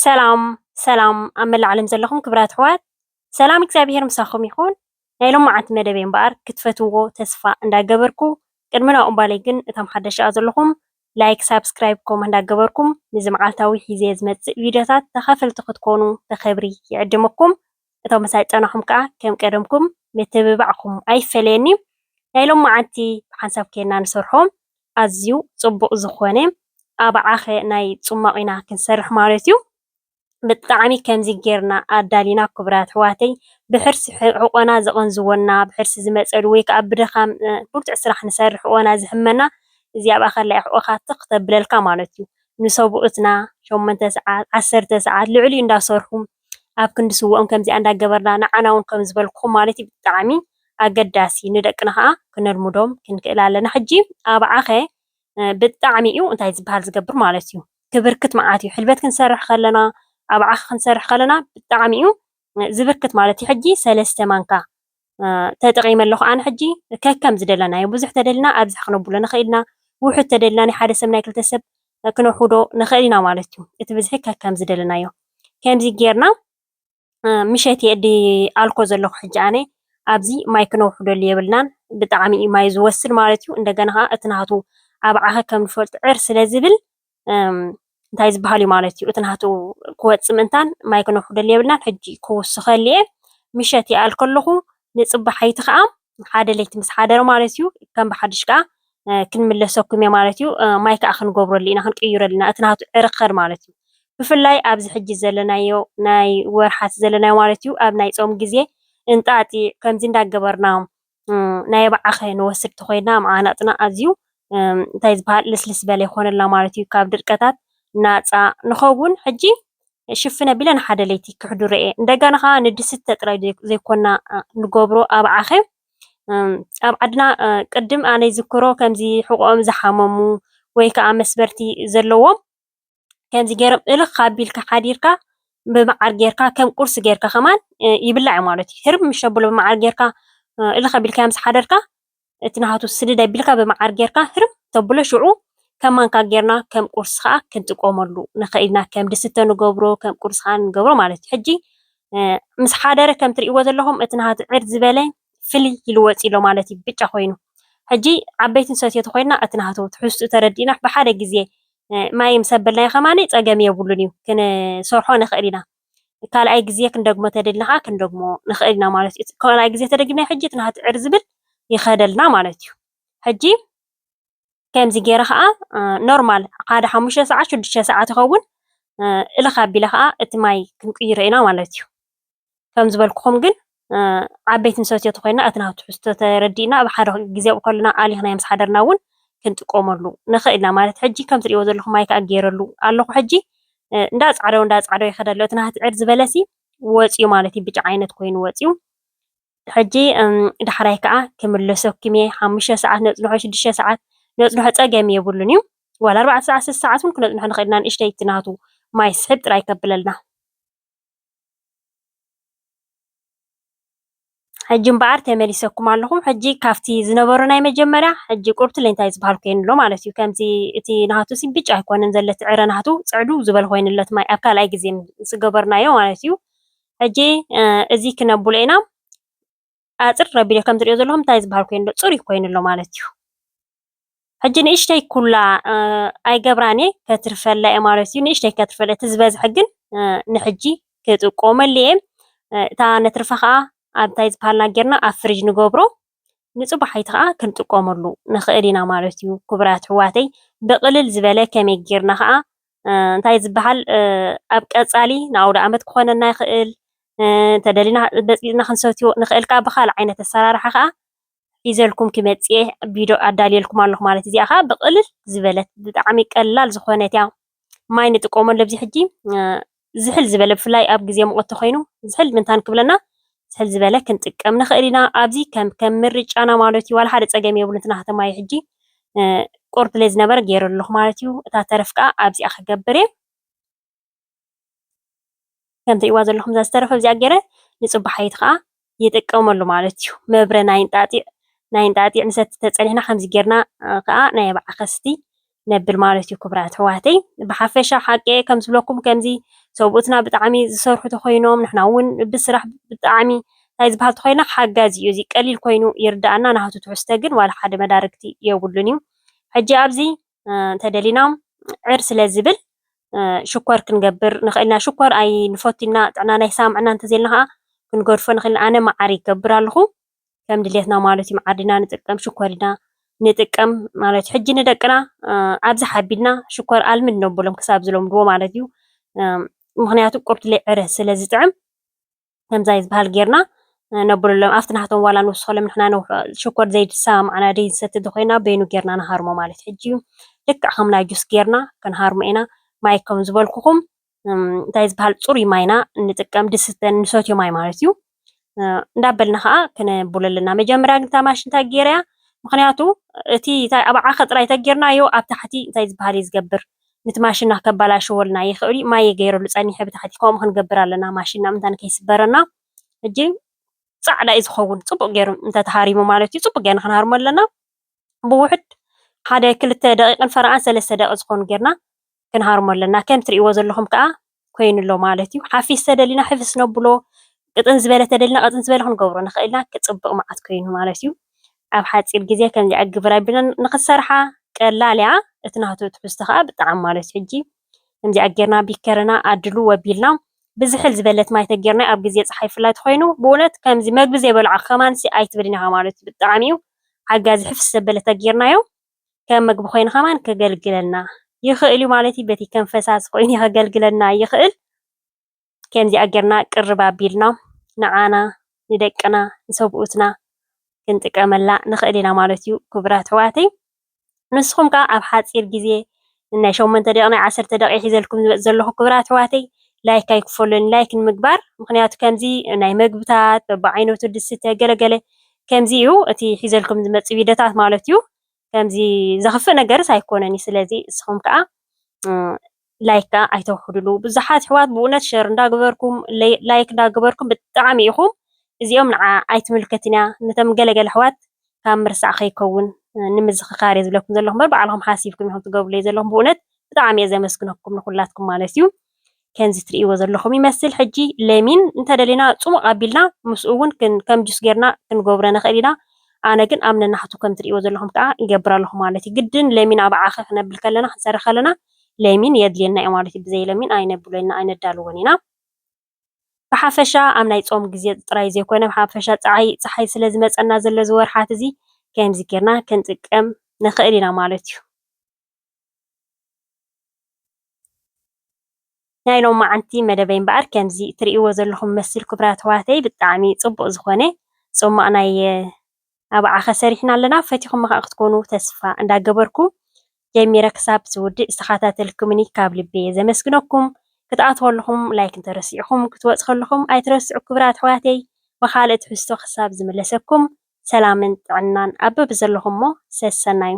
ሰላም ኣብ መላእ ዓለም ዘለኹም ክብራት ኣሕዋት ሰላም እግዚኣብሔር ምሳኹም ይኹን። ናይ ሎምዓንቲ መደበይ እምበኣር ክትፈትውዎ ተስፋ እንዳገበርኩ ቅድሚ ናብኡ እምበለይ ግን እቶም ሓደሽቲ ዘለኹም ላይክ ሳብስክራይብ ኮመንት እንዳገበርኩም ነዚ መዓልታዊ ሒዘ ዝመፅእ ቪድዮታት ተኸፈልቲ ክትኮኑ ብኽብሪ ይዕድመኩም። እቶም መሳይ ፀናሕኩም ከዓ ከም ቀደምኩም ምትብባዕኩም ኣይፈለየኒ። ናይ ሎምዓንቲ ብሓንሳብ ኬድና ንሰርሖም ኣዝዩ ፅቡቕ ዝኾነ ኣባዓኸ ናይ ፅሟቕ ኢና ክንሰርሕ ማለት እዩ። ብጣዕሚ ከምዚ ጌርና ኣዳሊና ክቡራት ኣሕዋተይ ብሕርሲ ሕቆና ዘቐንዝወና ብሕርሲ ዝመፀሉ ወይ ከዓ ብድኻም ብርቱዕ ስራሕ ንሰርሕ ሕቆና ዝሕመና እዚኣ ባኸላይ ሕቆኻ ትኽ ተብለልካ ማለት እዩ። ንሰብኡትና 8 ሰዓት 10 ሰዓት ልዕልዩ እንዳሰርሑ ኣብ ክንዲ ስውኦም ከምዚኣ እንዳገበርና ንዓና እውን ከም ዝበልኩኹም ማለት እዩ ብጣዕሚ ኣገዳሲ ንደቅና ከዓ ክነልምዶም ክንክእል ኣለና። ሕጂ ኣባዓኸ ብጣዕሚ እዩ እንታይ ዝበሃል ዝገብር ማለት እዩ ክብርክት መዓት እዩ ሕልበት ክንሰርሕ ከለና ኣባዓኸ ክንሰርሕ ከለና ብጣዕሚ እዩ ዝብርክት ማለት እዩ። ሕጂ 3 ማንካ ተጠቒመ ኣለኹ ኣነ ሕጂ ከከም ዝደለናዮ ብዙሕ ተደሊና ኣብዝሕ ክነብሎ ንኽእል ኢና ውሑድ ተደሊና ናይ ሓደ ሰብ ናይ ክልተ ሰብ ክነውሕዶ ንኽእል ኢና ማለት እዩ። እቲ ብዝሒ ከከም ዝደለናዮ ከምዚ ጌርና ምሸት የዲ ኣልኮ ዘለኹ ሕጂ ኣነ ኣብዚ ማይ ክነውሕደሉ የብልናን ብጣዕሚ እዩ ማይ ዝወስድ ማለት እዩ። እንደገና ከዓ እቲ ናቱ ኣባዓኸ ከም ንፈልጦ ዕር ስለ ዝብል እንታይ ዝበሃል እዩ ማለት እዩ እቲ ናቱ ክወፅእ ምእንታን ማይ ክነውሕደሉ የብልናን። ሕጂ ክውስኸሊ እየ ምሸት ይኣል ከለኹ ንፅባሐይቲ ከዓ ሓደ ለይቲ ምስ ሓደረ ማለት እዩ ከም ብሓድሽ ከዓ ክንምለሰኩም እየ ማለት እዩ። ማይ ከዓ ክንገብረሉ ኢና ክንቅይረሉ ኢና እቲ ናቱ ዕረ ክኸድ ማለት እዩ። ብፍላይ ኣብዚ ሕጂ ዘለናዮ ናይ ወርሓት ዘለናዮ ማለት እዩ ኣብ ናይ ፆም ግዜ እንጣጢዕ ከምዚ እንዳገበርና ናይ ኣባዓኸ ንወስድ ተኾይና መዓናጥና ኣዝዩ እንታይ ዝበሃል ልስልስ በለ ይኾነልና ማለት እዩ ካብ ድርቀታት ናፃ ንኸውን። ሕጂ ሽፍን ኣቢለ ንሓደ ለይቲ ክሕድሮ እየ እንደገና ከዓ ንድስተ ጥራይ ዘይኮና ንገብሮ ኣባዓኸ ኣብ ዓድና ቅድም ኣነ ይዝክሮ ከምዚ ሕቆኦም ዝሓመሙ ወይ ከዓ መስበርቲ ዘለዎም ከምዚ ገይሮም እልኽ ካቢልካ ሓዲርካ ብመዓር ጌርካ ከም ቁርሲ ጌርካ ከማን ይብላዕ ማለት እዩ። ህርብ ምሽ ኣቢሉ ብመዓር ጌርካ እልኽ ኣቢልካ ምስ ሓደርካ እቲ ናቱ ስድድ ኣቢልካ ብመዓር ጌርካ ህርብ ተብሎ ሽዑ ከም ማንካ ጌርና ከም ቁርሲ ከዓ ክንጥቀመሉ ንኽእል ኢና ከም ድስተ ንገብሮ ከም ቁርሲ ከዓ ንገብሮ ማለት እዩ። ሕጂ ምስ ሓደረ ከም ትሪእዎ ዘለኹም እቲ ናቱ ዕር ዝበለ ፍልይ ኢሉ ወፂኡ ኣሎ ማለት እዩ ብጫ ኮይኑ። ሕጂ ዓበይቲ ንሰትዮ ተኾይንና እቲ ናቱ ትሕዝትኡ ተረዲእና ብሓደ ግዜ ማይ ምስ ኣበልናዮ ከማኒ ፀገም የብሉን እዩ ክንሰርሖ ንኽእል ኢና። ካልኣይ ግዜ ክንደግሞ ተደሊና ከዓ ክንደግሞ ንኽእል ኢና ማለት እዩ። ካልኣይ ግዜ ተደጊምና ሕጂ እቲ ናቱ ዕር ዝብል ይኸደልና ማለት እዩ። ሕጂ ከምዚ ገይረ ከዓ ኖርማል ሓደ 5 ሰዓት 6 ሰዓት ይኸውን እልኽ ኣቢለ ከዓ እቲ ማይ ክንቅይሮ ኢና ማለት እዩ። ከም ዝበልኩኹም ግን ዓበይቲ ንሰትዮ ተኾይንና እቲ ናቱ ትሕዝቶ ተረዲእና ብሓደ ግዜ ከለና ኣሊኽናዮ ምስ ሓደርና እውን ክንጥቀመሉ ንኽእል ኢና ማለት ሕጂ ከም ትሪእዎ ዘለኹም ማይ ከዓ ገይረሉ ኣለኹ። ሕጂ እንዳፃዕደው ይኸድ ኣሎ እቲ ናቱ ዕር ዝበለሲ ወፂኡ ማለት እዩ ብጫ ዓይነት ኮይኑ ወፂኡ። ሕጂ ዳሕራይ ከዓ ክምለሰኩም እየ 5 ሰዓት ነፅንሖ 6 ሰዓት ነፅንሖ ፀገም የብሉን እዩ ዋላ 4 ሰዓት 6 ሰዓት እውን ክነፅንሖ ንኽእል ኢና ንእሽተይ እቲ ናቱ ማይ ስሕብ ጥራይ ከብለልና። ሕጂ እምበኣር ተመሊሰኩም ኣለኹም። ሕጂ ካብቲ ዝነበሮ ናይ መጀመርያ ሕጂ ቁርብቲ እንታይ ዝበሃል ኮይኑ ኣሎ ማለት እዩ። ከምዚ እቲ ናቱ ብጫ ኣይኮነን ዘሎ እቲ ዕረ ናቱ ፅዕዱ ዝበል ኮይኑለት ማይ ኣብ ካልኣይ ግዜ ዝገበርናዮ ማለት እዩ። ሕጂ እዚ ክነብሎ ኢና ኣፅር ረቢለ ከም ትሪኦ ዘለኹም እንታይ ዝበሃል ኮይኑ ኣሎ ፅሩይ ኮይኑ ኣሎ ማለት እዩ። ሕጂ ንእሽተይ ኩላ ኣይገብራን እየ ከትርፈላ እየ ማለት እዩ። ንእሽተይ ከትርፈላ እቲ ዝበዝሐ ግን ንሕጂ ክጥቀመሉ እየ። እታ ነትርፋ ከዓ ኣብ እንታይ ዝበሃልና ጌርና ኣብ ፍሪጅ ንገብሮ ንፅባሐይቲ ከዓ ክንጥቀመሉ ንኽእል ኢና ማለት እዩ። ክቡራት ኣሕዋተይ ብቕልል ዝበለ ከመይ ጌርና ከዓ እንታይ ዝበሃል ኣብ ቀፃሊ ንኣውደ ዓመት ክኾነና ይኽእል ተደሊና በፅቢፅና ክንሰትዮ ንኽእል ከዓ ብካልእ ዓይነት ኣሰራርሓ ከዓ ሒዘልኩም ክመፅእ እየ ቪድዮ ኣዳልየልኩም ኣለኹ ማለት እዚኣ ከዓ ብቕልል ዝበለት ብጣዕሚ ቀላል ዝኾነት እያ ማይ ንጥቀመሉ ኣብዚ ሕጂ ዝሕል ዝበለ ብፍላይ ኣብ ግዜ ሙቐት ተኾይኑ ዝሕል ምንታን ክብለና ዝሕል ዝበለ ክንጥቀም ንኽእል ኢና። ኣብዚ ከም ምርጫና ማለት እዩ ዋላ ሓደ ፀገም የብሉን እቲ ናቱ ማይ ሕጂ ቁርብ ለዝነበረ ገይረ ኣለኹ ማለት እዩ። እታ ተረፍ ከዓ ኣብዚኣ ክገብር እየ ከም ትሪእዋ ዘለኹም እዛ ዝተረፈ ኣብዚኣ ገይረ ንፅባሐይቲ ከዓ ይጥቀመሉ ማለት እዩ። መብረ ናይ እንጣጢዕ ንሰቲ ተፀኒሕና ከምዚ ጌርና ከዓ ናይ ኣባዓኸ ሰቲ نبل مالتي كبرات حواتي بحفشة حقي كم زبلكم كمزي سوبتنا بتعمي زسرح تخينهم نحنا ون بسرح بتعمي هاي زبحت خينا حجازي يزي قليل كوينو يردأنا نهاتو تحستجن ولا حد مداركتي يقولني حجي أبزي تدلينا عرس لزبل شكر كنجبر نخلنا شكر أي نفوتنا عنا نسام عنا نتزلناها كنجرفن خلنا أنا مع عريك برالهم كم دليتنا مالتي معدنا نتقم شكرنا نتقم مالتي حجي ندقنا أبز حبينا شكر آل من نبلهم كساب زلهم دو مالتيو مغنياتو قرط لي عرس لزي تعم كم زايز بهالجيرنا نبل لهم أفتنا حتى ولا نوصل من حنا شكر زيد سام أنا دين ست دخينا بينو جيرنا نهارمو مالت حجيو لك عمنا جوس جيرنا كان هارمينا مايكم زبالكم زايز بهال صوري ماينا نتقم دستن نسوتيو ماي مالتيو ندابلنا ها كنا بوللنا مجمرا نتا ماشين تا جيريا مخنياتو تي تاي أبع خطرة تجيرنا يو أبتحتي زايز بهال يزجبر نتماشينا كبلا شغلنا يخوري ما يغيروا لصاني حب تحتي كوم خنجبر لنا ماشينا متان كيسبرنا እጂ ጻዕዳ እዩ ዝኸውን ጽቡቕ ገይሩ እንተተሃሪሙ ማለት እዩ ጽቡቕ ገይርና ክንሃርሞ ኣለና ብውሕድ ሓደ 2 ደቂቕን ፈርዓን 3 ደቂቕ ዝኾኑ ጌርና ክንሃርሞ ኣለና ከም ትርእይዎ ዘለኹም ከዓ ኮይኑ ኣሎ ማለት እዩ ሓፊስ ተደሊና ሕፍስ ነብሎ ቅጥን ዝበለ ተደሊና ቅጥን ዝበለ ክንገብሮ ንኽእል ኢና ክጽብቕ መዓት ኮይኑ ማለት እዩ ኣብ ሓፂር ግዜ ከምዚ ኣግብራ ብና ንኽሰርሓ ቀላል እያ እቲ ናቱ ትሕዝቶ ከዓ ብጣዕሚ ማለት እዩ ሕጂ ከምዚ ኣጌርና ቢከርና ኣድሉ ወቢልና بزحل زبلت ما يتجرنا أب جزية صحي فلات خينو بولت كم زي مقبل زي بلع كمان سي أيت بدينها مالت بالطعميو حاجة زي حفظ زبلت تجرنا يو كم مقبل خين كمان كجلجلنا يخيلوا مالتي بتي كم فساس خيني هجلجلنا يخيل كم زي أجرنا قربا بيلنا نعانا ندكنا نسوبوتنا كنت كمل لا نخيلنا مالتيو كبرات حواتي نسخم كا أبحث إير جزية إن شو من تدقنا 10 دقائق يزلكم زلهم كبرات حواتي لايك يكفلن لايك المقبر مخنياتو كمزي ناي مقبتات ببعينوتو دسته ገለገለ كمزيو اتي حيزلكم ዝመጽ ቪዲዮታት ማለት እዩ ከምዚ ዘኽፍእ ነገርስ ኣይኮነኒ ስለዚ እስኹም ከዓ ላይክ ኣይተውሕድሉ ብዙሓት ሕዋት ብእውነት ሸር እንዳገበርኩም ላይክ እንዳገበርኩም ብጣዕሚ ኢኹም እዚኦም ንዓ ኣይትምልከትና ነቶም ገለገለ ሕዋት ካብ ምርሳዕ ከይከውን ንምዝኽኻር እየ ዝብለኩም ዘለኹም በዓልኩም ሓሲብኩም ኢኹም ትገብርሉ ዘለኹም ብእውነት ብጣዕሚ እየ ዘመስግነኩም ንኹላትኩም ማለት እዩ كنز تريو وزلخم يمثل حجي ليمين انت دلينا صوم قابلنا مسؤون كم جس جرنا كنجبرنا خلينا أنا كن أمن نحطو كم تريو وزلخم كا يجبر لهم مالتي جدا ليمين أبع آخر نبل كلنا حنصير خلنا ليمين يدلينا مالتي بزي ليمين أين بولينا أين الدالونينا بحافشة أمن يتصوم جزية ترايزي كنا بحافشة صحي سلزمت أن نازل زور حاتزي كم ذكرنا كنت كم نخلينا مالتي نايلو معانتي مدبين بار كمزي تريو زلهم مسل كبرات حواتي بالطعمي صبق زخونه ثم انا ابع خسريحنا لنا فتيكم ما تكونوا تسفا እንዳገበርኩ ጀሚረ ክሳብ ዝውድ ዝተኸታተልኩምኒ ካብ ልቤ ዘመስግነኩም ክትኣትወልኹም ላይክ እንተረሲዕኹም ክትወጽኸልኹም ኣይትረስዑ ክብራት ሕዋተይ ወኻልእ ትሕዝቶ ክሳብ ዝመለሰኩም ሰላምን ጥዕናን ኣበብ ዘለኹም ሞ ሰሰናዩ